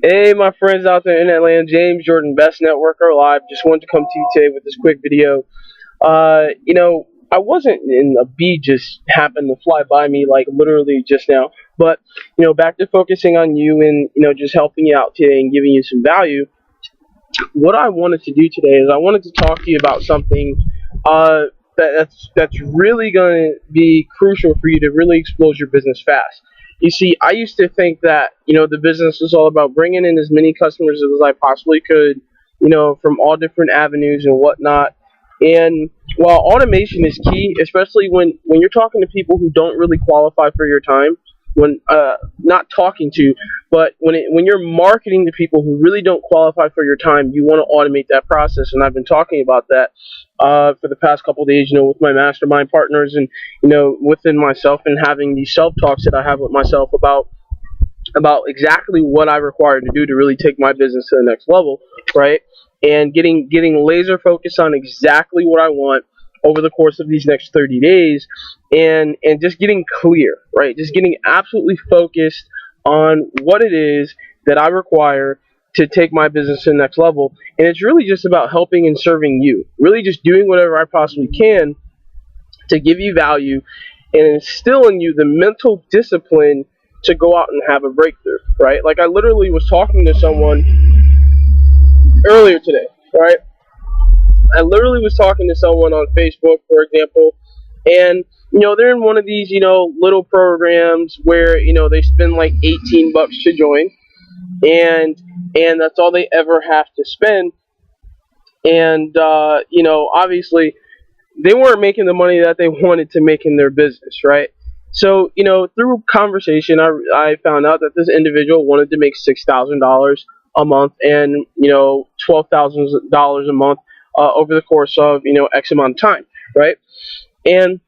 Hey, my friends out there in Atlanta, James Jordan, Best Networker Live. Just wanted to come to you today with this quick video. I wasn't in a bee just happened to fly by me like literally just now, but back to focusing on you and just helping you out today and giving you some value. What I wanted to do today is I wanted to talk to you about something that's really going to be crucial for you to really explode your business fast. You see, I used to think that the business was all about bringing in as many customers as I possibly could, from all different avenues and whatnot. And while automation is key, especially when you're talking to people who don't really qualify for your time, when not talking to, but when you're marketing to people who really don't qualify for your time, you want to automate that process. And I've been talking about that for the past couple of days, with my mastermind partners and within myself, and having these self talks that I have with myself about exactly what I require to do to really take my business to the next level, right? And getting laser focused on exactly what I want over the course of these next 30 days, and just getting clear, right? Just getting absolutely focused on what it is that I require to take my business to the next level. And it's really just about helping and serving you, really just doing whatever I possibly can to give you value and instill in you the mental discipline to go out and have a breakthrough, right? Like I literally was talking to someone earlier today, right? I literally was talking to someone on Facebook, for example, and they're in one of these little programs where they spend like $18 to join, and that's all they ever have to spend. And obviously they weren't making the money that they wanted to make in their business, right? So through conversation, I found out that this individual wanted to make $6,000 a month and $12,000 a month over the course of X amount of time, right? And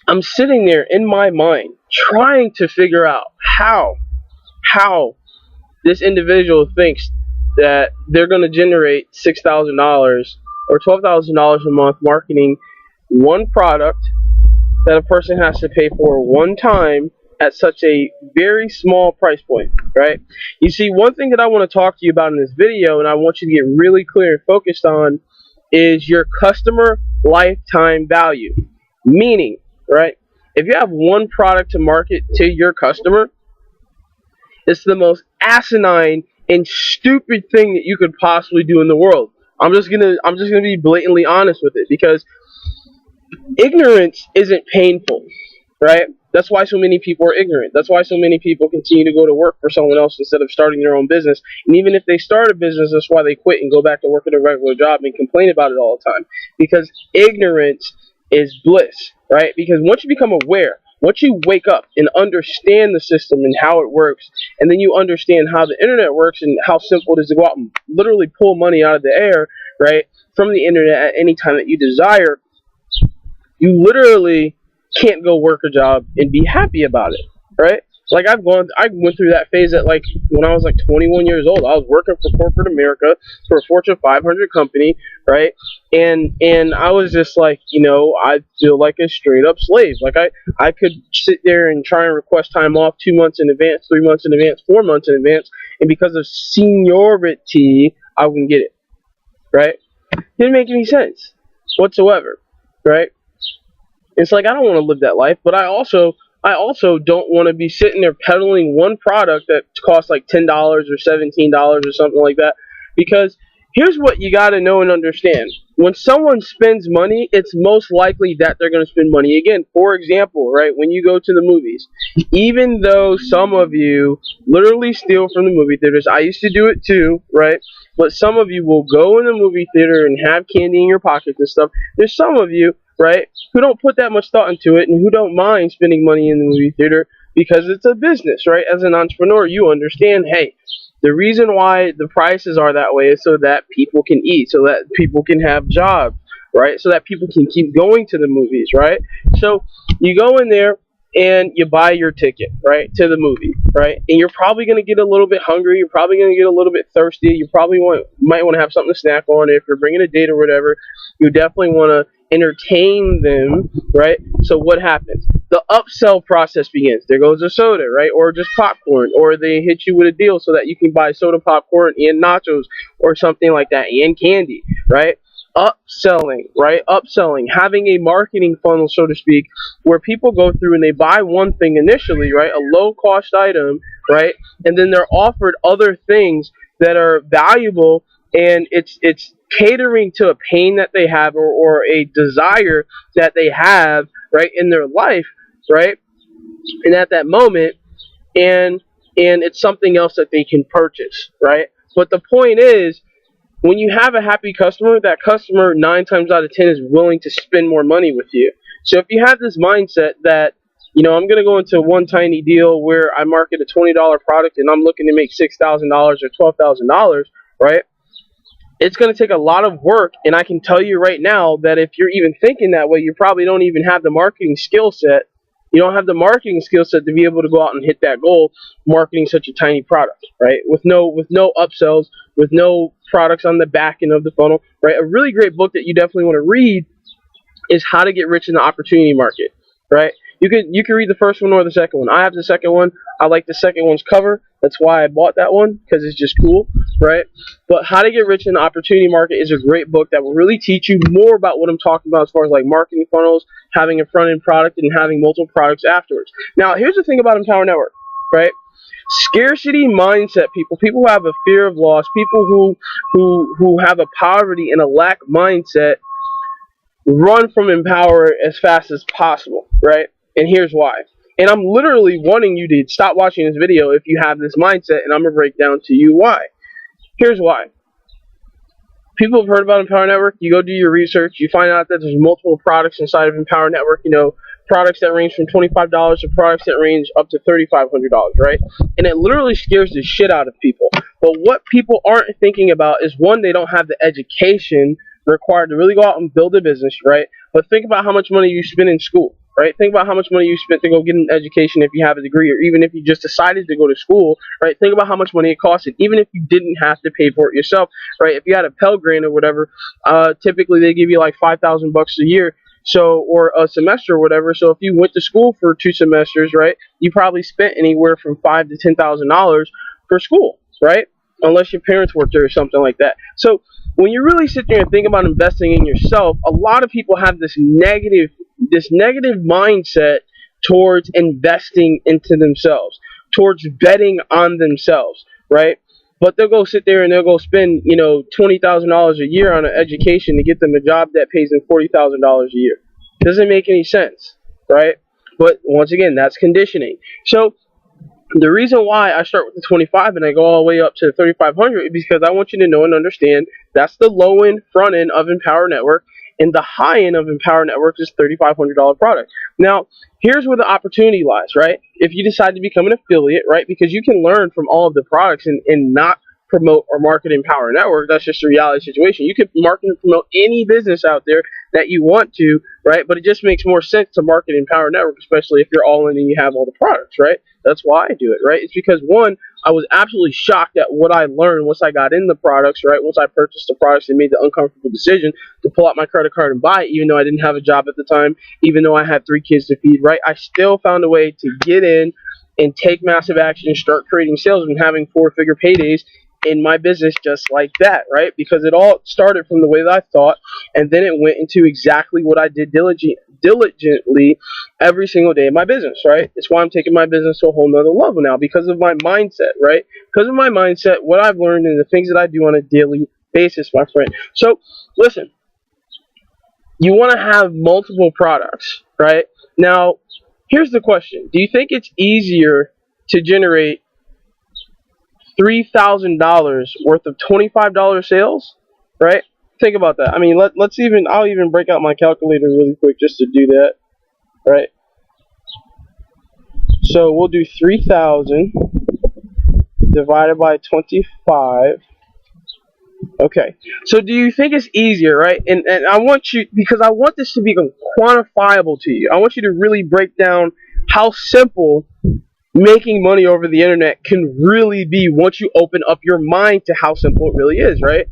I'm sitting there in my mind trying to figure out how this individual thinks that they're going to generate $6,000 or $12,000 a month marketing one product that a person has to pay for one time at such a very small price point, right? You see, one thing that I want to talk to you about in this video, and I want you to get really clear and focused on, is your customer lifetime value. Meaning, right, if you have one product to market to your customer, it's the most asinine and stupid thing that you could possibly do in the world. I'm just gonna be blatantly honest with it, because ignorance isn't painful, right? That's why so many people are ignorant. That's why so many people continue to go to work for someone else instead of starting their own business. And even if they start a business, that's why they quit and go back to work at a regular job and complain about it all the time. Because ignorance is bliss, right? Because once you become aware, once you wake up and understand the system and how it works, and then you understand how the internet works and how simple it is to go out and literally pull money out of the air, right, from the internet at any time that you desire, you literally can't go work a job and be happy about it, right? Like I went through that phase at like when I was like 21 years old. I was working for corporate America for a Fortune 500 company, right? And I was just like, I feel like a straight up slave. Like I could sit there and try and request time off 2 months in advance, 3 months in advance, 4 months in advance, and because of seniority, I wouldn't get it, right? Didn't make any sense whatsoever, right? It's like I don't want to live that life, but I also don't want to be sitting there peddling one product that costs like $10 or $17 or something like that. Because here's what you got to know and understand: when someone spends money, it's most likely that they're going to spend money again. For example, right, when you go to the movies, even though some of you literally steal from the movie theaters, I used to do it too, right? But some of you will go in the movie theater and have candy in your pockets and stuff. There's some of you, right, who don't put that much thought into it and who don't mind spending money in the movie theater because it's a business, right? As an entrepreneur, you understand, hey, the reason why the prices are that way is so that people can eat, so that people can have jobs, right? So that people can keep going to the movies, right? So you go in there and you buy your ticket, right, to the movie, right? And you're probably going to get a little bit hungry. You're probably going to get a little bit thirsty. You probably might want to have something to snack on. If you're bringing a date or whatever, you definitely want to, entertain them, right? So what happens? The upsell process begins. There goes a soda, right? Or just popcorn, or they hit you with a deal so that you can buy soda, popcorn, and nachos, or something like that, and candy, right? Upselling, right? Upselling, having a marketing funnel, so to speak, where people go through and they buy one thing initially, right? A low cost item, right? And then they're offered other things that are valuable, and it's catering to a pain that they have, or a desire that they have, right, in their life, right? And at that moment, and it's something else that they can purchase, right? But the point is, when you have a happy customer, that customer 9 times out of 10 is willing to spend more money with you. So if you have this mindset that, I'm going to go into one tiny deal where I market a $20 product and I'm looking to make $6,000 or $12,000, right? It's going to take a lot of work, and I can tell you right now that if you're even thinking that way, you probably don't even have the marketing skill set. You don't have the marketing skill set to be able to go out and hit that goal, marketing such a tiny product, right? With no upsells, with no products on the back end of the funnel, right? A really great book that you definitely want to read is How to Get Rich in the Opportunity Market, right? You can read the first one or the second one. I have the second one. I like the second one's cover. That's why I bought that one, because it's just cool, right? But How to Get Rich in the Opportunity Market is a great book that will really teach you more about what I'm talking about as far as like marketing funnels, having a front end product, and having multiple products afterwards. Now, here's the thing about Empower Network, right? Scarcity mindset people who have a fear of loss, people who have a poverty and a lack mindset, run from Empower as fast as possible, right? And here's why. And I'm literally wanting you to stop watching this video if you have this mindset, and I'm going to break down to you why. Here's why. People have heard about Empower Network. You go do your research. You find out that there's multiple products inside of Empower Network. Products that range from $25 to products that range up to $3,500, right? And it literally scares the shit out of people. But what people aren't thinking about is, one, they don't have the education required to really go out and build a business, right? But think about how much money you spend in school, right? Think about how much money you spent to go get an education if you have a degree, or even if you just decided to go to school, right? Think about how much money it costed, even if you didn't have to pay for it yourself, right? If you had a Pell Grant or whatever, typically they give you like $5,000 a year, or a semester or whatever. So if you went to school for 2 semesters, right, you probably spent anywhere from $5,000 to $10,000 for school, right? Unless your parents worked there or something like that. So when you really sit there and think about investing in yourself, a lot of people have this negative mindset towards investing into themselves, towards betting on themselves, right? But they'll go sit there and they'll go spend, $20,000 a year on an education to get them a job that pays them $40,000 a year. Doesn't make any sense, right? But once again, that's conditioning. So the reason why I start with the 25 and I go all the way up to the 3,500 is because I want you to know and understand that's the low end, front end of Empower Network, and the high end of Empower Network is $3,500 product. Now, here's where the opportunity lies, right? If you decide to become an affiliate, right, because you can learn from all of the products and not promote or market Empower Network. That's just a reality situation. You can market and promote any business out there that you want to, right? But it just makes more sense to market Empower Network, especially if you're all in and you have all the products, right? That's why I do it, right? It's because, one, I was absolutely shocked at what I learned once I got in the products, right? Once I purchased the products and made the uncomfortable decision to pull out my credit card and buy it, even though I didn't have a job at the time, even though I had 3 kids to feed, right? I still found a way to get in and take massive action and start creating sales and having 4-figure paydays in my business just like that, right? Because it all started from the way that I thought, and then it went into exactly what I did diligently every single day of my business, right? It's why I'm taking my business to a whole nother level now, because of my mindset, right? Because of my mindset, what I've learned, and the things that I do on a daily basis, my friend. So, listen, you want to have multiple products, right? Now, here's the question. Do you think it's easier to generate $3,000 worth of $25 sales, right? Think about that. I mean, I'll even break out my calculator really quick just to do that, right? So we'll do 3,000 divided by 25. Okay. So do you think it's easier, right? And I want you, because I want this to become quantifiable to you. I want you to really break down how simple making money over the internet can really be once you open up your mind to how simple it really is, right?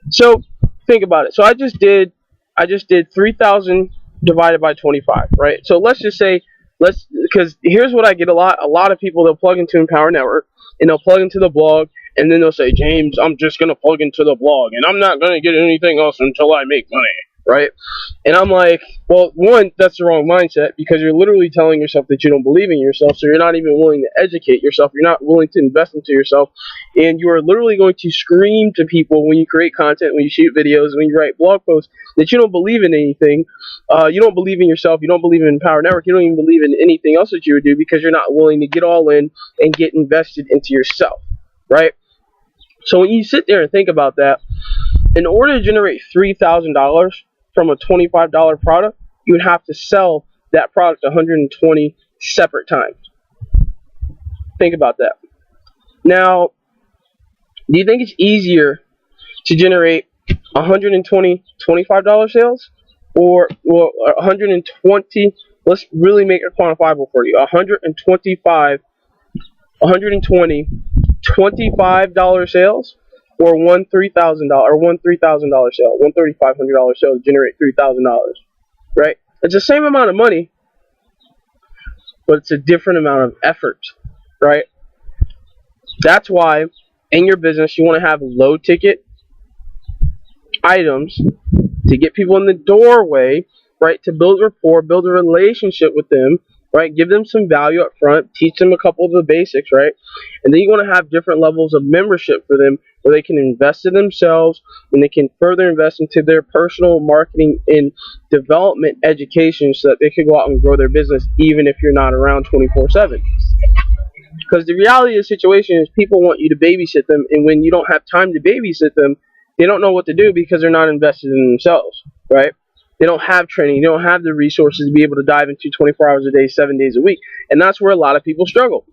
So think about it. So I I just did 3,000 divided by 25, right? So let's just say, because here's what I get a lot of people, they'll plug into Empower Network, and they'll plug into the blog, and then they'll say, James, I'm just going to plug into the blog, and I'm not going to get anything else until I make money, right? And I'm like, well, one, that's the wrong mindset, because you're literally telling yourself that you don't believe in yourself, so you're not even willing to educate yourself, you're not willing to invest into yourself, and you are literally going to scream to people when you create content, when you shoot videos, when you write blog posts, that you don't believe in anything, you don't believe in yourself, you don't believe in Empower Network, you don't even believe in anything else that you would do, because you're not willing to get all in and get invested into yourself, right? So when you sit there and think about that, in order to generate $3,000 from a $25 product, you would have to sell that product 120 separate times. Think about that. Now, do you think it's easier to generate 120 $25 sales, or 120, let's really make it quantifiable for you, 120 $25 sales, or one $3,000 sale, one $3,500 sale to generate $3,000, right? It's the same amount of money, but it's a different amount of effort, right? That's why in your business you want to have low ticket items to get people in the doorway, right? To build rapport, build a relationship with them, right? Give them some value up front, teach them a couple of the basics, right? And then you want to have different levels of membership for them, where they can invest in themselves and they can further invest into their personal marketing and development education, so that they can go out and grow their business even if you're not around 24/7. Because the reality of the situation is, people want you to babysit them, and when you don't have time to babysit them, they don't know what to do because they're not invested in themselves, right? They don't have training, they don't have the resources to be able to dive into 24 hours a day, 7 days a week. And that's where a lot of people struggle,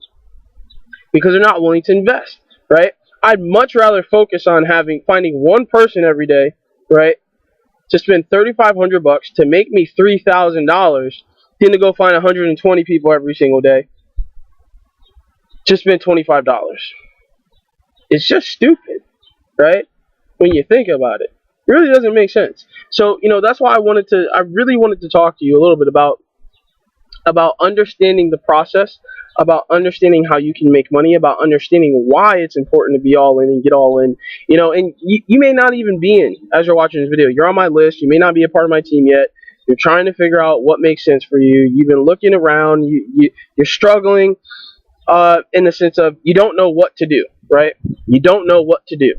because they're not willing to invest, right? I'd much rather focus on finding one person every day, right, to spend $3,500 to make me $3,000, than to go find 120 people every single day to spend $25. It's just stupid, right? When you think about it, it really doesn't make sense. So, that's why I really wanted to talk to you a little bit about understanding the process, about understanding how you can make money, about understanding why it's important to be all in and get all in. And you may not even be in as you're watching this video. You're on my list. You may not be a part of my team yet. You're trying to figure out what makes sense for you. You've been looking around. You're struggling in the sense of you don't know what to do, right? You don't know what to do.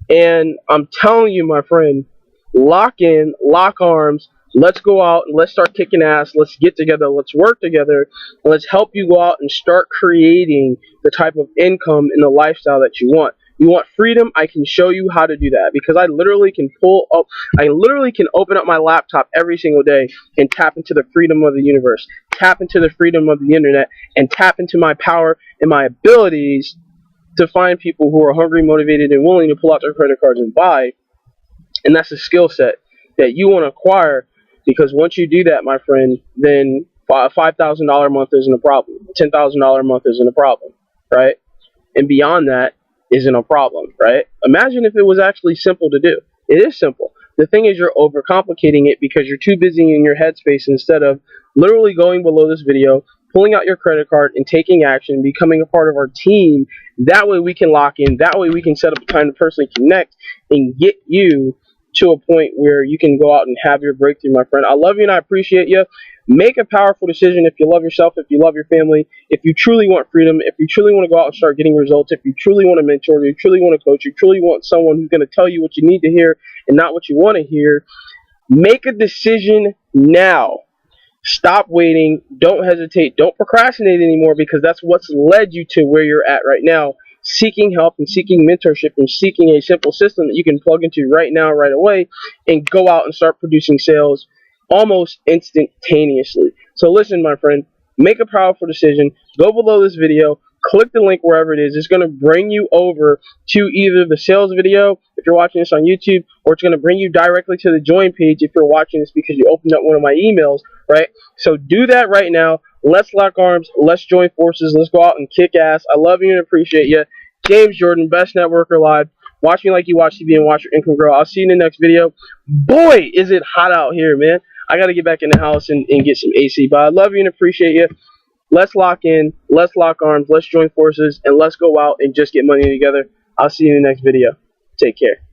And I'm telling you, my friend, lock in, lock arms. Let's go out and let's start kicking ass. Let's get together. Let's work together. And let's help you go out and start creating the type of income and the lifestyle that you want. You want freedom? I can show you how to do that, because I literally can open up my laptop every single day and tap into the freedom of the universe, tap into the freedom of the internet, and tap into my power and my abilities to find people who are hungry, motivated, and willing to pull out their credit cards and buy. And that's a skill set that you want to acquire, because once you do that, my friend, then a $5,000 a month isn't a problem. $10,000 a month isn't a problem, right? And beyond that isn't a problem, right? Imagine if it was actually simple to do. It is simple. The thing is, you're overcomplicating it because you're too busy in your headspace, instead of literally going below this video, pulling out your credit card and taking action, becoming a part of our team. That way we can lock in. That way we can set up a time to personally connect and get you to a point where you can go out and have your breakthrough, my friend. I love you and I appreciate you. Make a powerful decision if you love yourself, if you love your family, if you truly want freedom, if you truly want to go out and start getting results, if you truly want to mentor, you truly want to coach, you truly want someone who's going to tell you what you need to hear and not what you want to hear. Make a decision now. Stop waiting. Don't hesitate. Don't procrastinate anymore, because that's what's led you to where you're at right now. Seeking help and seeking mentorship and seeking a simple system that you can plug into right now, right away, and go out and start producing sales almost instantaneously. So listen, my friend, make a powerful decision. Go below this video, click the link wherever it is. It's going to bring you over to either the sales video if you're watching this on YouTube, or it's going to bring you directly to the join page if you're watching this because you opened up one of my emails, right? So do that right now. Let's lock arms. Let's join forces. Let's go out and kick ass. I love you and appreciate you. James Jordan, Best Networker Live. Watch me like you watch TV and watch your income grow. I'll see you in the next video. Boy, is it hot out here, man. I got to get back in the house and get some AC. But I love you and appreciate you. Let's lock in. Let's lock arms. Let's join forces. And let's go out and just get money together. I'll see you in the next video. Take care.